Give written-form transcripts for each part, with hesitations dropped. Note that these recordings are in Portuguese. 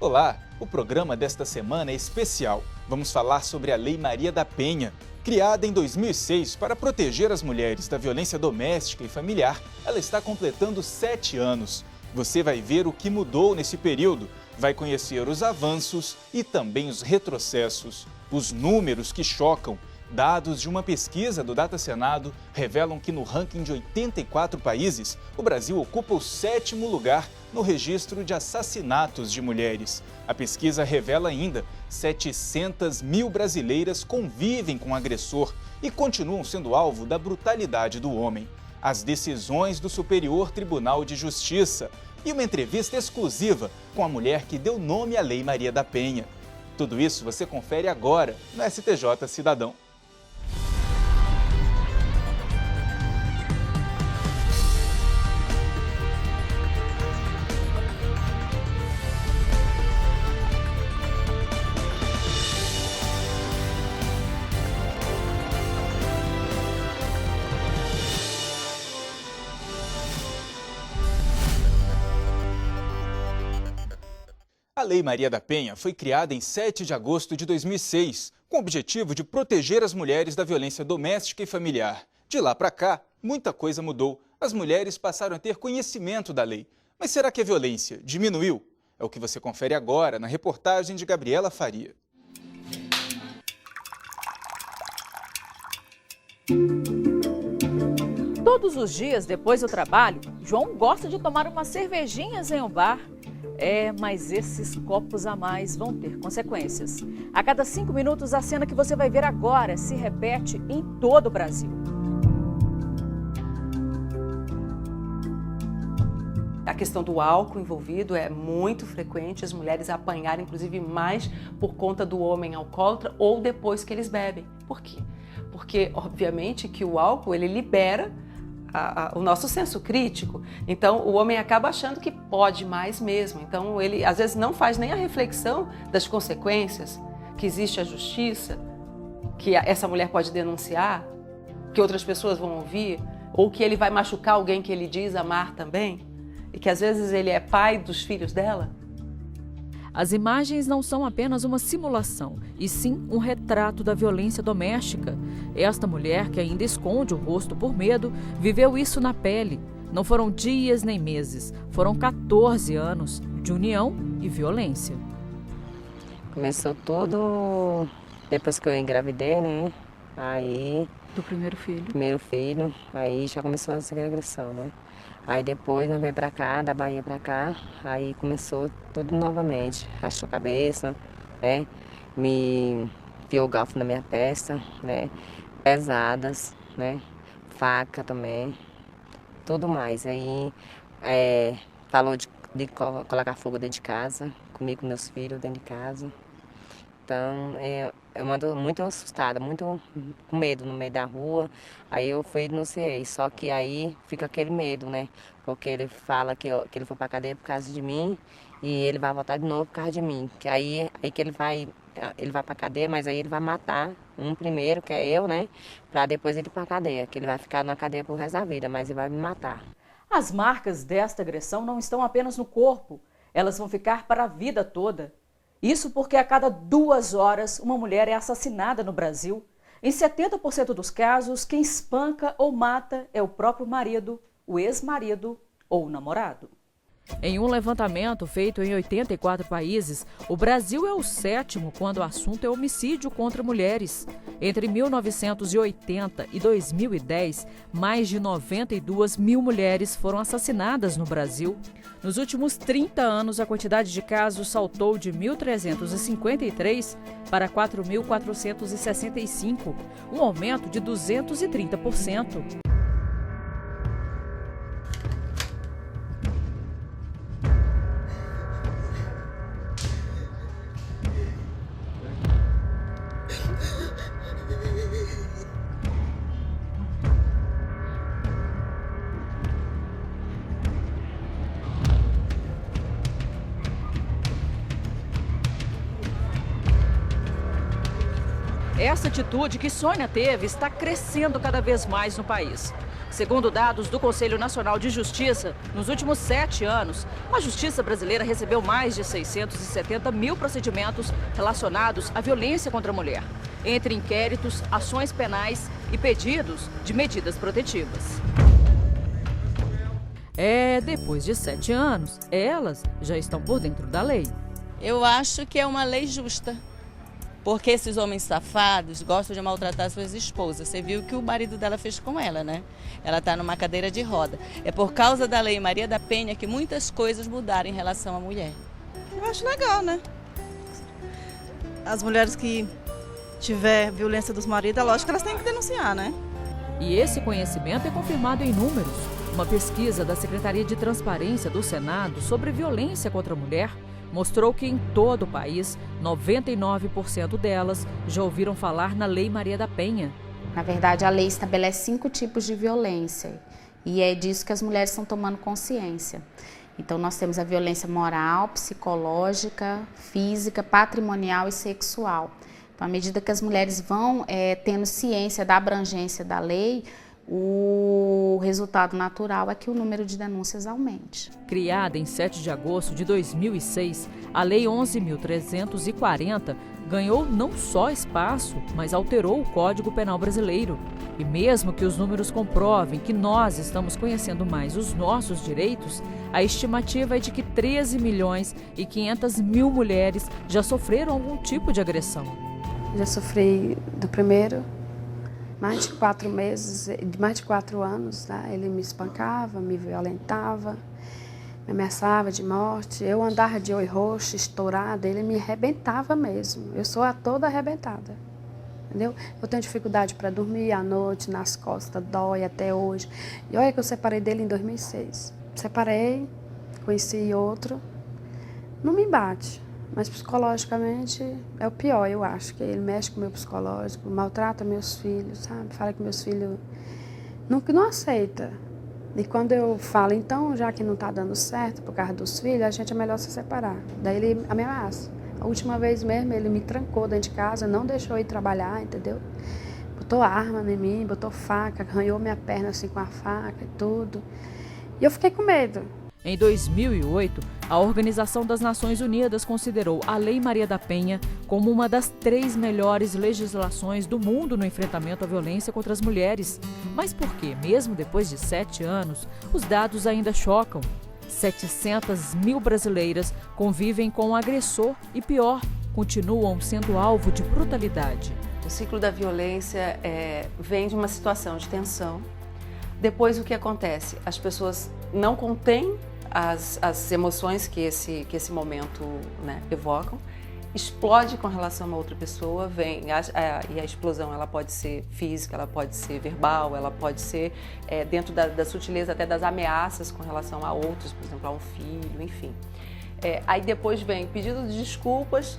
Olá, o programa desta semana é especial. Vamos falar sobre a Lei Maria da Penha. Criada em 2006 para proteger as mulheres da violência doméstica e familiar, ela está completando 7 anos. Você vai ver o que mudou nesse período, vai conhecer os avanços e também os retrocessos. Os números que chocam. Dados de uma pesquisa do Data Senado revelam que no ranking de 84 países, o Brasil ocupa o 7º lugar no registro de assassinatos de mulheres. A pesquisa revela ainda 700 mil brasileiras convivem com o agressor e continuam sendo alvo da brutalidade do homem. As decisões do Superior Tribunal de Justiça e uma entrevista exclusiva com a mulher que deu nome à Lei Maria da Penha. Tudo isso você confere agora no STJ Cidadão. A Lei Maria da Penha foi criada em 7 de agosto de 2006, com o objetivo de proteger as mulheres da violência doméstica e familiar. De lá para cá, muita coisa mudou. As mulheres passaram a ter conhecimento da lei. Mas será que a violência diminuiu? É o que você confere agora na reportagem de Gabriela Faria. Todos os dias, depois do trabalho, João gosta de tomar umas cervejinhas em um bar. Mas esses copos a mais vão ter consequências. A cada 5 minutos, a cena que você vai ver agora se repete em todo o Brasil. A questão do álcool envolvido é muito frequente, as mulheres apanharem, inclusive, mais por conta do homem alcoólatra ou depois que eles bebem. Por quê? Porque, obviamente, que o álcool, ele libera o nosso senso crítico, então o homem acaba achando que pode mais mesmo, então ele às vezes não faz nem a reflexão das consequências, que existe a justiça, que essa mulher pode denunciar, que outras pessoas vão ouvir, ou que ele vai machucar alguém que ele diz amar também, e que às vezes ele é pai dos filhos dela. As imagens não são apenas uma simulação, e sim um retrato da violência doméstica. Esta mulher, que ainda esconde o rosto por medo, viveu isso na pele. Não foram dias nem meses, foram 14 anos de união e violência. Começou tudo depois que eu engravidei, né? Aí... Do primeiro filho? Primeiro filho, aí já começou essa agressão, né? Aí depois eu veio pra cá, da Bahia pra cá, aí começou tudo novamente. Rachou a cabeça, né? Me enfiou o garfo na minha testa, né? Pesadas, né? Faca também, tudo mais. Aí falou de colocar fogo dentro de casa, comigo com meus filhos dentro de casa. Então, eu ando muito assustada, muito com medo no meio da rua. Aí eu fui e denunciei, só que aí fica aquele medo, né? Porque ele fala que ele foi pra cadeia por causa de mim e ele vai voltar de novo por causa de mim. Que aí que ele vai pra cadeia, mas aí ele vai matar um primeiro, que é eu, né? Pra depois ele ir pra cadeia, que ele vai ficar na cadeia pro resto da vida, mas ele vai me matar. As marcas desta agressão não estão apenas no corpo, elas vão ficar para a vida toda. Isso porque a cada 2 horas uma mulher é assassinada no Brasil. Em 70% dos casos, quem espanca ou mata é o próprio marido, o ex-marido ou o namorado. Em um levantamento feito em 84 países, o Brasil é o 7º quando o assunto é homicídio contra mulheres. Entre 1980 e 2010, mais de 92 mil mulheres foram assassinadas no Brasil. Nos últimos 30 anos, a quantidade de casos saltou de 1.353 para 4.465, um aumento de 230%. Essa atitude que Sônia teve está crescendo cada vez mais no país. Segundo dados do Conselho Nacional de Justiça, nos últimos 7 anos, a Justiça brasileira recebeu mais de 670 mil procedimentos relacionados à violência contra a mulher, entre inquéritos, ações penais e pedidos de medidas protetivas. Depois de 7 anos, elas já estão por dentro da lei. Eu acho que é uma lei justa. Porque esses homens safados gostam de maltratar suas esposas. Você viu o que o marido dela fez com ela, né? Ela está numa cadeira de roda. É por causa da Lei Maria da Penha que muitas coisas mudaram em relação à mulher. Eu acho legal, né? As mulheres que tiver violência dos maridos, é lógico que elas têm que denunciar, né? E esse conhecimento é confirmado em números. Uma pesquisa da Secretaria de Transparência do Senado sobre violência contra a mulher mostrou que em todo o país, 99% delas já ouviram falar na Lei Maria da Penha. Na verdade, a lei estabelece 5 tipos de violência e é disso que as mulheres estão tomando consciência. Então, nós temos a violência moral, psicológica, física, patrimonial e sexual. Então, à medida que as mulheres vão tendo ciência da abrangência da lei, o resultado natural é que o número de denúncias aumente. Criada em 7 de agosto de 2006, a Lei 11.340 ganhou não só espaço, mas alterou o Código Penal brasileiro. E mesmo que os números comprovem que nós estamos conhecendo mais os nossos direitos, a estimativa é de que 13 milhões e 500 mil mulheres já sofreram algum tipo de agressão. Já sofri do primeiro, mais de 4 meses, mais de 4 anos, tá? Ele me espancava, me violentava, me ameaçava de morte. Eu andava de olho roxo, estourada, ele me arrebentava mesmo. Eu sou toda arrebentada, entendeu? Eu tenho dificuldade para dormir à noite, nas costas, dói até hoje. E olha que eu separei dele em 2006. Separei, conheci outro, não me bate. Mas psicologicamente é o pior, eu acho, que ele mexe com o meu psicológico, maltrata meus filhos, sabe? Fala que meus filhos não aceita. E quando eu falo, então, já que não está dando certo por causa dos filhos, a gente é melhor se separar. Daí ele ameaça. A última vez mesmo ele me trancou dentro de casa, não deixou eu ir trabalhar, entendeu? Botou arma em mim, botou faca, arranhou minha perna assim com a faca e tudo. E eu fiquei com medo. Em 2008, a Organização das Nações Unidas considerou a Lei Maria da Penha como uma das 3 melhores legislações do mundo no enfrentamento à violência contra as mulheres. Mas por que, mesmo depois de 7 anos, os dados ainda chocam? 700 mil brasileiras convivem com o agressor e, pior, continuam sendo alvo de brutalidade. O ciclo da violência vem de uma situação de tensão. Depois, o que acontece? As pessoas não contêm as emoções que esse momento, né, evocam, explode com relação a outra pessoa, e a explosão ela pode ser física, ela pode ser verbal, ela pode ser dentro da sutileza até das ameaças com relação a outros, por exemplo, a um filho, enfim. Aí depois vem pedido de desculpas,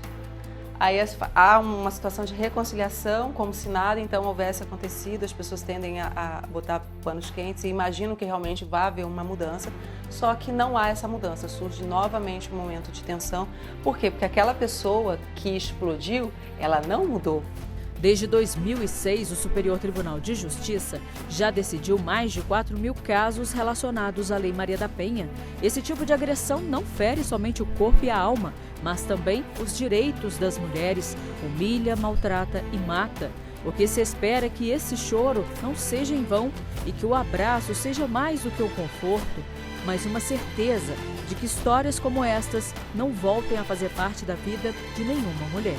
aí há uma situação de reconciliação, como se nada então houvesse acontecido, as pessoas tendem a botar panos quentes e imaginam que realmente vai haver uma mudança, só que não há essa mudança, surge novamente um momento de tensão. Por quê? Porque aquela pessoa que explodiu, ela não mudou. Desde 2006, o Superior Tribunal de Justiça já decidiu mais de 4 mil casos relacionados à Lei Maria da Penha. Esse tipo de agressão não fere somente o corpo e a alma, mas também os direitos das mulheres, humilha, maltrata e mata. O que se espera é que esse choro não seja em vão e que o abraço seja mais do que o conforto, mas uma certeza de que histórias como estas não voltem a fazer parte da vida de nenhuma mulher.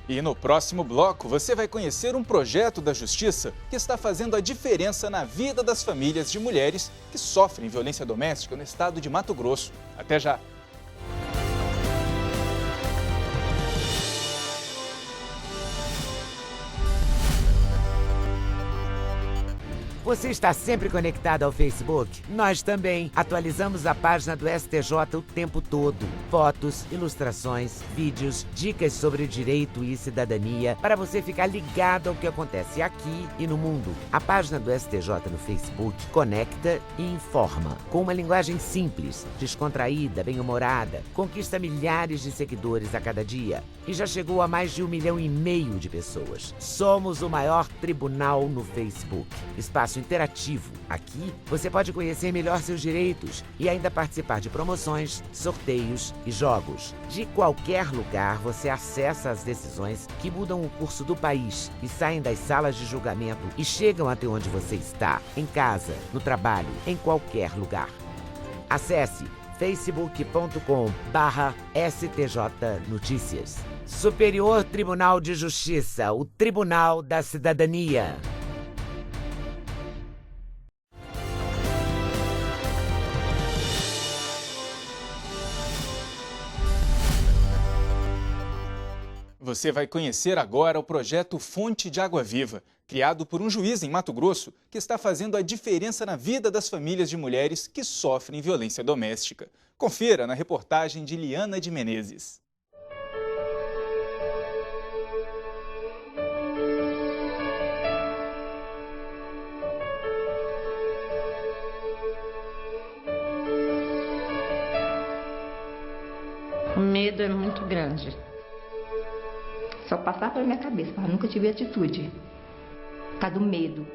E no próximo bloco você vai conhecer um projeto da Justiça que está fazendo a diferença na vida das famílias de mulheres que sofrem violência doméstica no estado de Mato Grosso. Até já! Você está sempre conectado ao Facebook? Nós também. Atualizamos a página do STJ o tempo todo. Fotos, ilustrações, vídeos, dicas sobre direito e cidadania para você ficar ligado ao que acontece aqui e no mundo. A página do STJ no Facebook conecta e informa. Com uma linguagem simples, descontraída, bem-humorada, conquista milhares de seguidores a cada dia e já chegou a mais de 1,5 milhão de pessoas. Somos o maior tribunal no Facebook. Espaço interativo. Aqui você pode conhecer melhor seus direitos e ainda participar de promoções, sorteios e jogos. De qualquer lugar você acessa as decisões que mudam o curso do país e saem das salas de julgamento e chegam até onde você está, em casa, no trabalho, em qualquer lugar. Acesse facebook.com/STJ Notícias. Superior Tribunal de Justiça, o Tribunal da Cidadania. Você vai conhecer agora o projeto Fonte de Água Viva, criado por um juiz em Mato Grosso que está fazendo a diferença na vida das famílias de mulheres que sofrem violência doméstica. Confira na reportagem de Liana de Menezes. O medo é muito grande. Só passar pela minha cabeça, mas nunca tive atitude. Por causa do medo.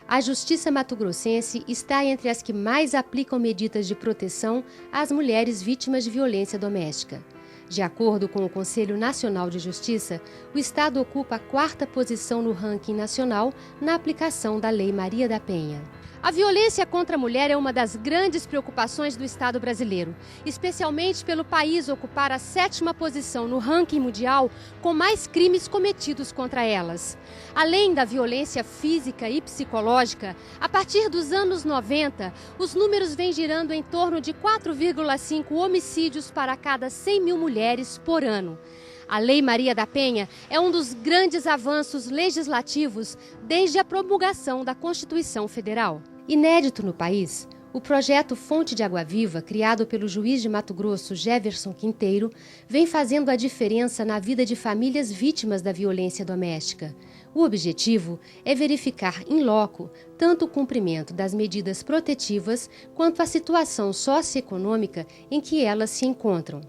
A Justiça mato-grossense está entre as que mais aplicam medidas de proteção às mulheres vítimas de violência doméstica. De acordo com o Conselho Nacional de Justiça, o Estado ocupa a 4ª posição no ranking nacional na aplicação da Lei Maria da Penha. A violência contra a mulher é uma das grandes preocupações do Estado brasileiro, especialmente pelo país ocupar a 7ª posição no ranking mundial com mais crimes cometidos contra elas. Além da violência física e psicológica, a partir dos anos 90, os números vêm girando em torno de 4,5 homicídios para cada 100 mil mulheres por ano. A Lei Maria da Penha é um dos grandes avanços legislativos desde a promulgação da Constituição Federal. Inédito no país, o projeto Fonte de Água Viva, criado pelo juiz de Mato Grosso, Jefferson Quinteiro, vem fazendo a diferença na vida de famílias vítimas da violência doméstica. O objetivo é verificar in loco tanto o cumprimento das medidas protetivas quanto a situação socioeconômica em que elas se encontram.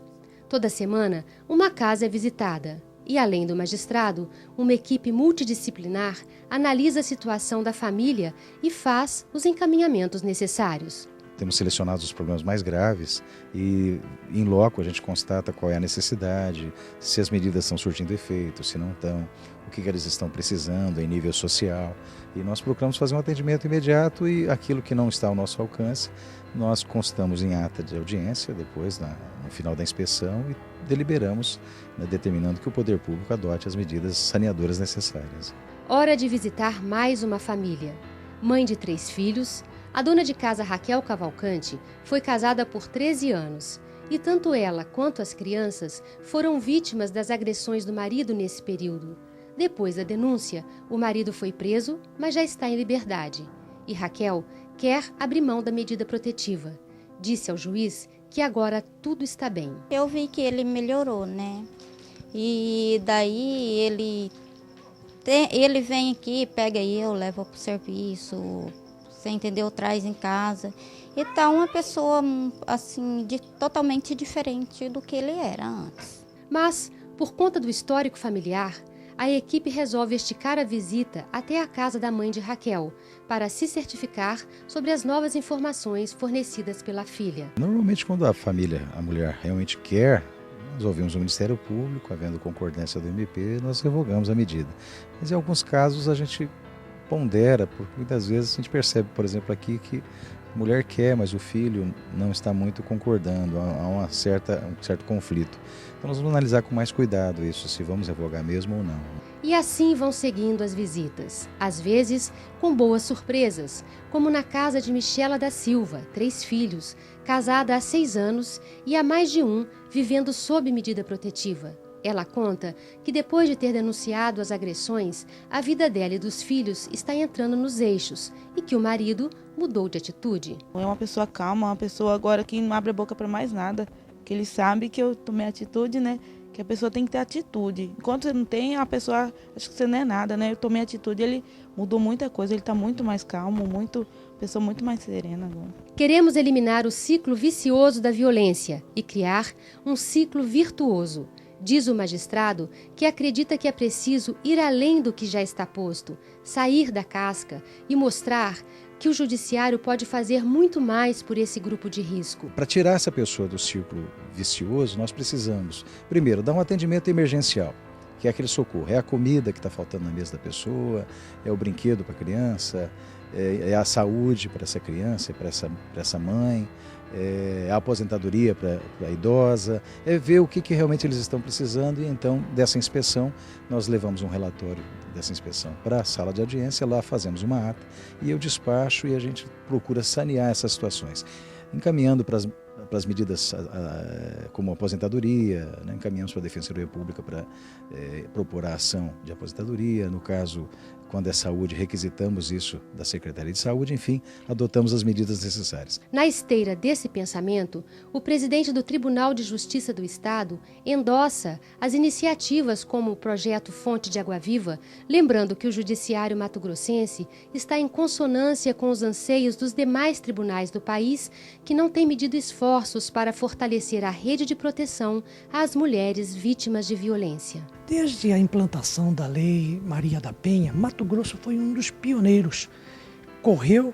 Toda semana, uma casa é visitada e, além do magistrado, uma equipe multidisciplinar analisa a situação da família e faz os encaminhamentos necessários. Temos selecionado os problemas mais graves e, em loco, a gente constata qual é a necessidade, se as medidas estão surtindo efeito, se não estão, o que eles estão precisando em nível social. E nós procuramos fazer um atendimento imediato e aquilo que não está ao nosso alcance, nós constamos em ata de audiência, depois, no final da inspeção, e deliberamos, determinando que o poder público adote as medidas saneadoras necessárias. Hora de visitar mais uma família. Mãe de 3 filhos, a dona de casa Raquel Cavalcante foi casada por 13 anos e tanto ela quanto as crianças foram vítimas das agressões do marido nesse período. Depois da denúncia, o marido foi preso, mas já está em liberdade. E Raquel quer abrir mão da medida protetiva. Disse ao juiz que agora tudo está bem. Eu vi que ele melhorou, né? E daí ele vem aqui, pega eu, leva para o serviço, você entendeu? Traz em casa. E tá uma pessoa assim, totalmente diferente do que ele era antes. Mas, por conta do histórico familiar, a equipe resolve esticar a visita até a casa da mãe de Raquel, para se certificar sobre as novas informações fornecidas pela filha. Normalmente, quando a família, a mulher realmente quer, nós ouvimos o Ministério Público, havendo concordância do MP, nós revogamos a medida. Mas em alguns casos a gente pondera, porque muitas vezes a gente percebe, por exemplo, aqui que a mulher quer, mas o filho não está muito concordando, há um certo conflito. Então nós vamos analisar com mais cuidado isso, se vamos revogar mesmo ou não. E assim vão seguindo as visitas, às vezes com boas surpresas, como na casa de Michela da Silva, 3 filhos, casada há 6 anos e há mais de um vivendo sob medida protetiva. Ela conta que depois de ter denunciado as agressões, a vida dela e dos filhos está entrando nos eixos e que o marido mudou de atitude. É uma pessoa calma, uma pessoa agora que não abre a boca para mais nada, que ele sabe que eu tomei atitude, né? Que a pessoa tem que ter atitude. Enquanto você não tem, a pessoa acha que você não é nada, né? Eu tomei atitude, ele mudou muita coisa, ele está muito mais calmo, pessoa muito mais serena agora. Queremos eliminar o ciclo vicioso da violência e criar um ciclo virtuoso. Diz o magistrado que acredita que é preciso ir além do que já está posto, sair da casca e mostrar que o judiciário pode fazer muito mais por esse grupo de risco. Para tirar essa pessoa do ciclo vicioso, nós precisamos, primeiro, dar um atendimento emergencial, que é aquele socorro. É a comida que está faltando na mesa da pessoa, é o brinquedo para a criança, é a saúde para essa criança, para essa mãe, é a aposentadoria para a idosa, é ver o que realmente eles estão precisando e então dessa inspeção nós levamos um relatório dessa inspeção para a sala de audiência, lá fazemos uma ata e eu despacho e a gente procura sanear essas situações, encaminhando para as medidas como aposentadoria, né? Encaminhamos para a Defensoria Pública para propor a ação de aposentadoria, no caso, quando é saúde, requisitamos isso da Secretaria de Saúde, enfim, adotamos as medidas necessárias. Na esteira desse pensamento, o presidente do Tribunal de Justiça do Estado endossa as iniciativas como o projeto Fonte de Água Viva, lembrando que o Judiciário mato-grossense está em consonância com os anseios dos demais tribunais do país, que não têm medido esforços para fortalecer a rede de proteção às mulheres vítimas de violência. Desde a implantação da Lei Maria da Penha, Mato Grosso foi um dos pioneiros. Correu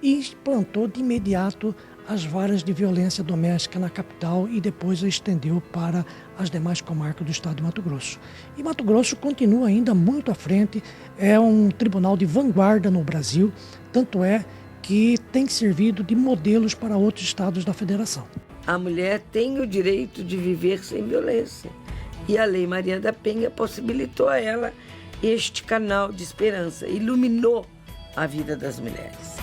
e implantou de imediato as varas de violência doméstica na capital e depois a estendeu para as demais comarcas do estado de Mato Grosso. E Mato Grosso continua ainda muito à frente, é um tribunal de vanguarda no Brasil, tanto é que tem servido de modelos para outros estados da federação. A mulher tem o direito de viver sem violência. E a Lei Maria da Penha possibilitou a ela este canal de esperança, iluminou a vida das mulheres.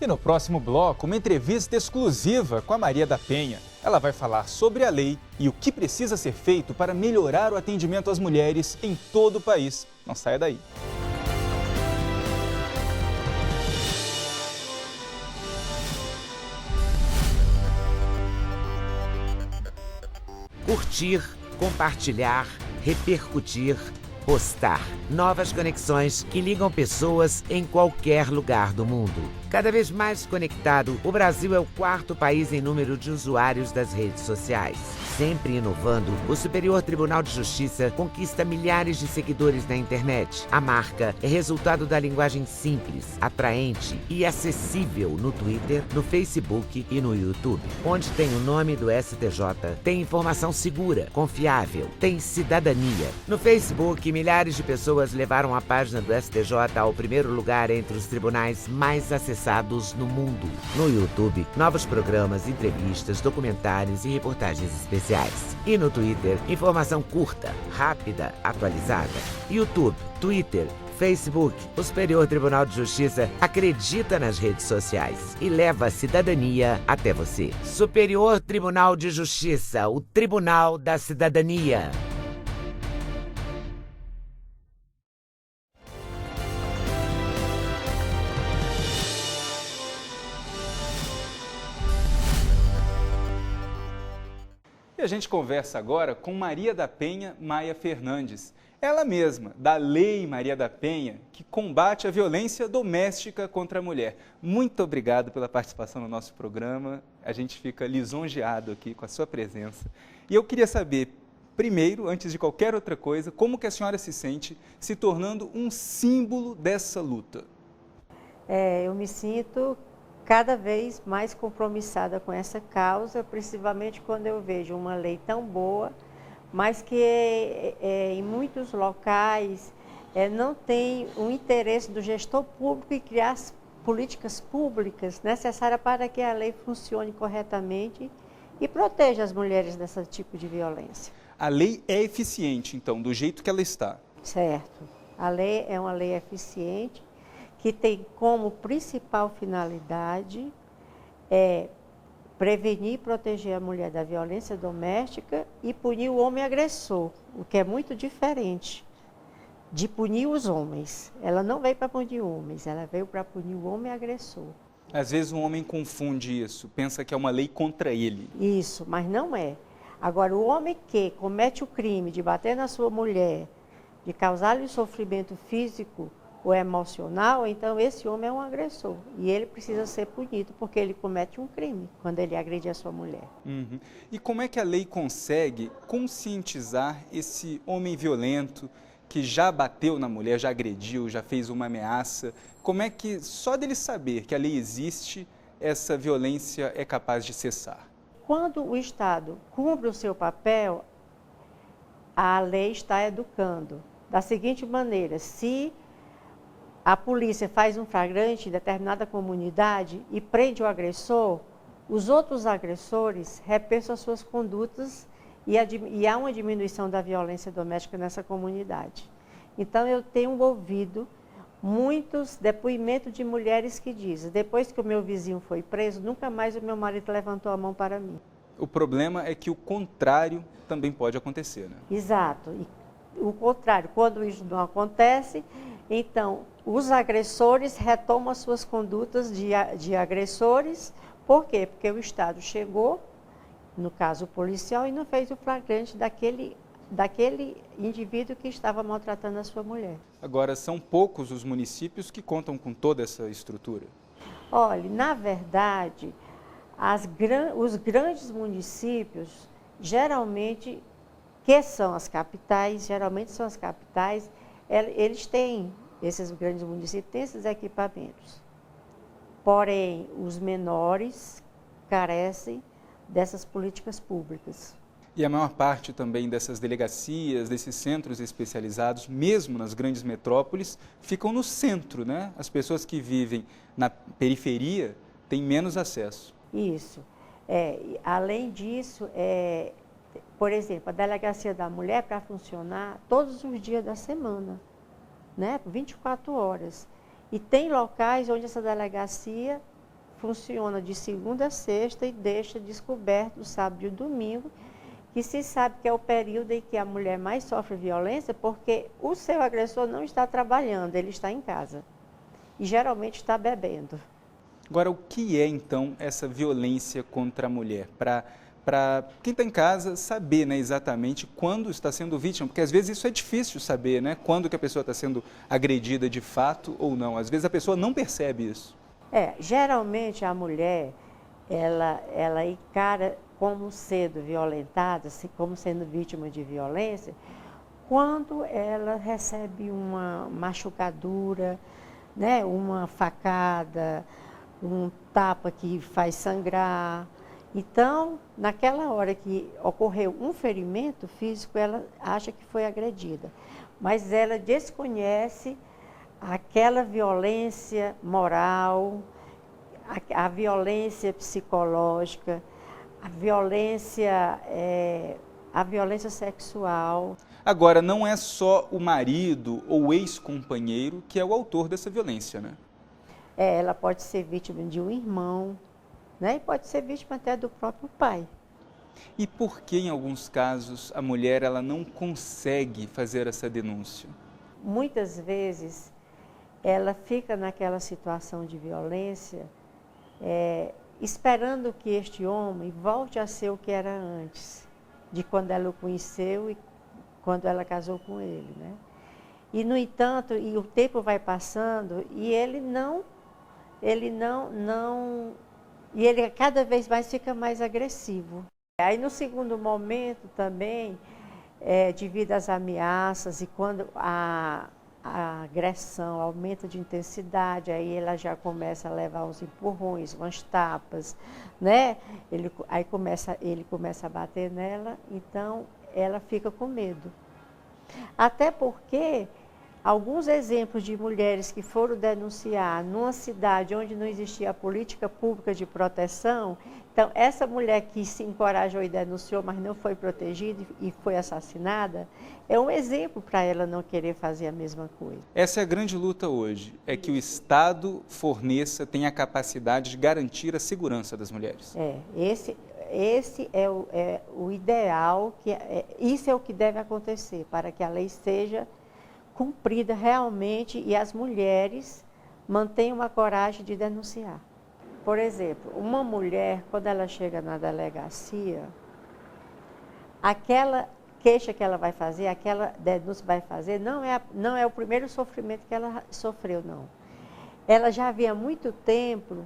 E no próximo bloco, uma entrevista exclusiva com a Maria da Penha. Ela vai falar sobre a lei e o que precisa ser feito para melhorar o atendimento às mulheres em todo o país. Não saia daí. Curtir, compartilhar, repercutir, postar. Novas conexões que ligam pessoas em qualquer lugar do mundo. Cada vez mais conectado, o Brasil é o 4º país em número de usuários das redes sociais. Sempre inovando, o Superior Tribunal de Justiça conquista milhares de seguidores na internet. A marca é resultado da linguagem simples, atraente e acessível no Twitter, no Facebook e no YouTube. Onde tem o nome do STJ, tem informação segura, confiável, tem cidadania. No Facebook, milhares de pessoas levaram a página do STJ ao primeiro lugar entre os tribunais mais acessados no mundo. No YouTube, novos programas, entrevistas, documentários e reportagens especiais. E no Twitter, informação curta, rápida, atualizada. YouTube, Twitter, Facebook, o Superior Tribunal de Justiça acredita nas redes sociais e leva a cidadania até você. Superior Tribunal de Justiça, o Tribunal da Cidadania. E a gente conversa agora com Maria da Penha Maia Fernandes. Ela mesma, da Lei Maria da Penha, que combate a violência doméstica contra a mulher. Muito obrigado pela participação no nosso programa. A gente fica lisonjeado aqui com a sua presença. E eu queria saber, primeiro, antes de qualquer outra coisa, como que a senhora se sente se tornando um símbolo dessa luta? Eu me sinto cada vez mais compromissada com essa causa, principalmente quando eu vejo uma lei tão boa, mas que em muitos locais não tem o interesse do gestor público em criar as políticas públicas necessárias para que a lei funcione corretamente e proteja as mulheres desse tipo de violência. A lei é eficiente, então, do jeito que ela está? Certo. A lei é uma lei eficiente, que tem como principal finalidade prevenir e proteger a mulher da violência doméstica e punir o homem agressor, o que é muito diferente de punir os homens. Ela não veio para punir homens, ela veio para punir o homem agressor. Às vezes um homem confunde isso, pensa que é uma lei contra ele. Isso, mas não é. Agora, o homem que comete o crime de bater na sua mulher, de causar-lhe sofrimento físico ou emocional, então esse homem é um agressor. E ele precisa ser punido, porque ele comete um crime quando ele agride a sua mulher. Uhum. E como é que a lei consegue conscientizar esse homem violento que já bateu na mulher, já agrediu, já fez uma ameaça? Como é que, só dele saber que a lei existe, essa violência é capaz de cessar? Quando o Estado cumpre o seu papel, a lei está educando. Da seguinte maneira, se a polícia faz um flagrante em determinada comunidade e prende o agressor, os outros agressores repensam as suas condutas e há uma diminuição da violência doméstica nessa comunidade. Então, eu tenho ouvido muitos depoimentos de mulheres que dizem: depois que o meu vizinho foi preso, nunca mais o meu marido levantou a mão para mim. O problema é que o contrário também pode acontecer, né? Exato. E o contrário, quando isso não acontece, então os agressores retomam as suas condutas de agressores. Por quê? Porque o Estado chegou, no caso policial, e não fez o flagrante daquele indivíduo que estava maltratando a sua mulher. Agora, são poucos os municípios que contam com toda essa estrutura? Olha, na verdade, os grandes municípios, geralmente, que são as capitais, eles têm, esses grandes municípios têm esses equipamentos. Porém, os menores carecem dessas políticas públicas. E a maior parte também dessas delegacias, desses centros especializados, mesmo nas grandes metrópoles, ficam no centro, né? As pessoas que vivem na periferia têm menos acesso. Isso. Além disso, por exemplo, a Delegacia da Mulher, para funcionar todos os dias da semana, né? 24 horas. E tem locais onde essa delegacia funciona de segunda a sexta e deixa descoberto sábado e domingo, que se sabe que é o período em que a mulher mais sofre violência, porque o seu agressor não está trabalhando, ele está em casa. E geralmente está bebendo. Agora, o que é, então, essa violência contra a mulher? Para quem está em casa saber, né, exatamente quando está sendo vítima, porque às vezes isso é difícil saber, né? Quando que a pessoa está sendo agredida de fato ou não. Às vezes a pessoa não percebe isso. Geralmente a mulher, ela encara como sendo violentada, como sendo vítima de violência, quando ela recebe uma machucadura, né, uma facada, um tapa que faz sangrar. Então, naquela hora que ocorreu um ferimento físico, ela acha que foi agredida, mas ela desconhece aquela violência moral, a violência psicológica, a violência sexual. Agora, não é só o marido ou o ex-companheiro que é o autor dessa violência, né? Ela pode ser vítima de um irmão, né? E pode ser vítima até do próprio pai. E por que, em alguns casos, a mulher ela não consegue fazer essa denúncia? Muitas vezes, ela fica naquela situação de violência, esperando que este homem volte a ser o que era antes, de quando ela o conheceu e quando ela casou com ele, né? E, no entanto, o tempo vai passando e ele cada vez mais fica mais agressivo. Aí, no segundo momento também, devido às ameaças e quando a agressão aumenta de intensidade, aí ela já começa a levar uns empurrões, umas tapas, né? Ele começa a bater nela, então ela fica com medo. Até porque alguns exemplos de mulheres que foram denunciar numa cidade onde não existia política pública de proteção. Então, essa mulher que se encorajou e denunciou, mas não foi protegida e foi assassinada, é um exemplo para ela não querer fazer a mesma coisa. Essa é a grande luta hoje, é que o Estado forneça, tenha a capacidade de garantir a segurança das mulheres. Esse é o ideal, isso é o que deve acontecer, para que a lei seja cumprida realmente e as mulheres mantenham a coragem de denunciar. Por exemplo, uma mulher, quando ela chega na delegacia, aquela queixa que ela vai fazer, aquela denúncia que vai fazer, não é o primeiro sofrimento que ela sofreu, não. Ela já havia muito tempo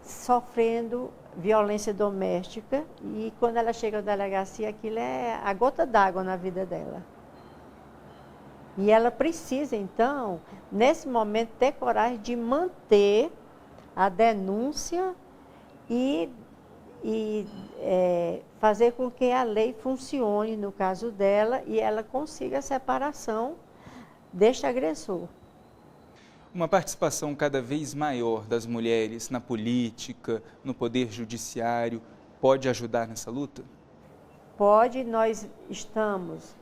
sofrendo violência doméstica e quando ela chega na delegacia, aquilo é a gota d'água na vida dela. E ela precisa, então, nesse momento, ter coragem de manter a denúncia e fazer com que a lei funcione no caso dela e ela consiga a separação deste agressor. Uma participação cada vez maior das mulheres na política, no poder judiciário, pode ajudar nessa luta? Pode, nós estamos,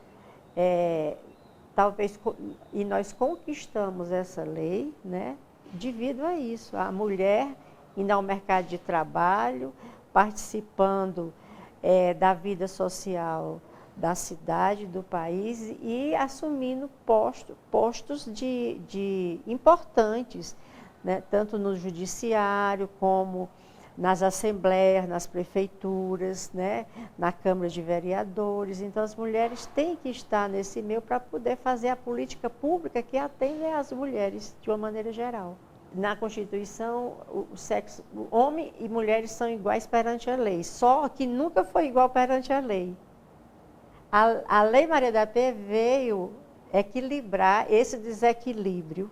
e nós conquistamos essa lei, né, devido a isso, a mulher indo ao mercado de trabalho, participando da vida social da cidade, do país e assumindo postos importantes, né, tanto no judiciário como nas assembleias, nas prefeituras, né, na Câmara de Vereadores. Então, as mulheres têm que estar nesse meio para poder fazer a política pública que atende às mulheres de uma maneira geral. Na Constituição, o homem e mulheres são iguais perante a lei, só que nunca foi igual perante a lei. A Lei Maria da Penha veio equilibrar esse desequilíbrio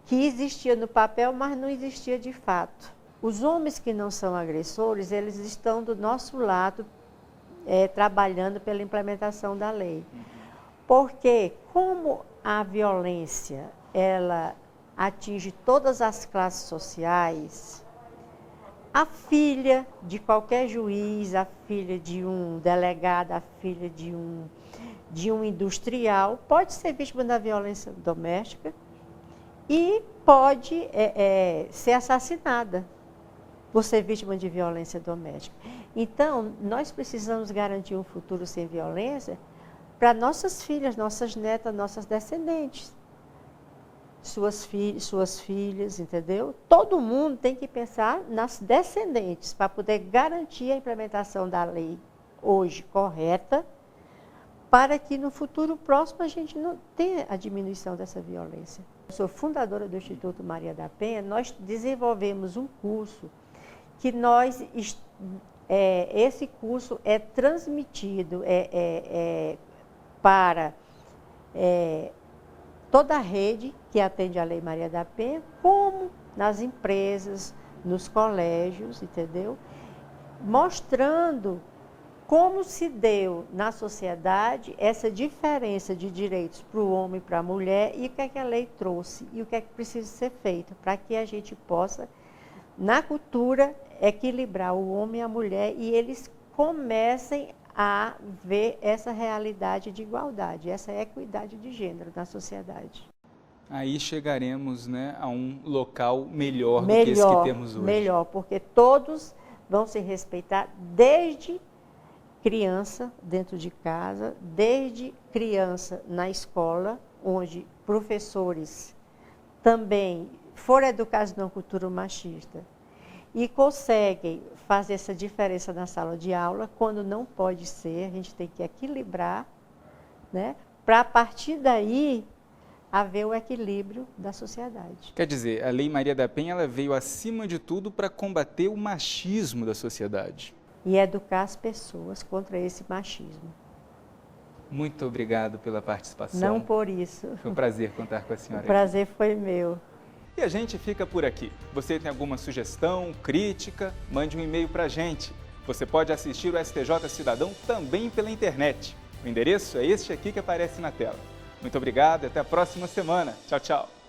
que existia no papel, mas não existia de fato. Os homens que não são agressores, eles estão do nosso lado, trabalhando pela implementação da lei. Porque, como a violência, ela atinge todas as classes sociais, a filha de qualquer juiz, a filha de um delegado, a filha de um industrial, pode ser vítima da violência doméstica e pode ser assassinada por ser vítima de violência doméstica. Então, nós precisamos garantir um futuro sem violência para nossas filhas, nossas netas, nossas descendentes. Suas filhas, entendeu? Todo mundo tem que pensar nas descendentes para poder garantir a implementação da lei hoje correta, para que no futuro próximo a gente não tenha a diminuição dessa violência. Eu sou fundadora do Instituto Maria da Penha, nós desenvolvemos um curso que esse curso é transmitido para toda a rede que atende a Lei Maria da Penha, como nas empresas, nos colégios, entendeu? Mostrando como se deu na sociedade essa diferença de direitos para o homem e para a mulher e o que é que a lei trouxe e o que é que precisa ser feito para que a gente possa, na cultura, equilibrar o homem e a mulher e eles comecem a ver essa realidade de igualdade, essa equidade de gênero na sociedade. Aí chegaremos, né, a um local melhor do que esse que temos hoje. Melhor, porque todos vão se respeitar desde criança dentro de casa, desde criança na escola, onde professores também foram educados numa cultura machista e conseguem fazer essa diferença na sala de aula, quando não pode ser, a gente tem que equilibrar, né, para a partir daí haver o equilíbrio da sociedade. Quer dizer, a Lei Maria da Penha ela veio acima de tudo para combater o machismo da sociedade. E educar as pessoas contra esse machismo. Muito obrigado pela participação. Não por isso. Foi um prazer contar com a senhora. O prazer foi meu. E a gente fica por aqui. Você tem alguma sugestão, crítica? Mande um e-mail para a gente. Você pode assistir o STJ Cidadão também pela internet. O endereço é este aqui que aparece na tela. Muito obrigado e até a próxima semana. Tchau, tchau.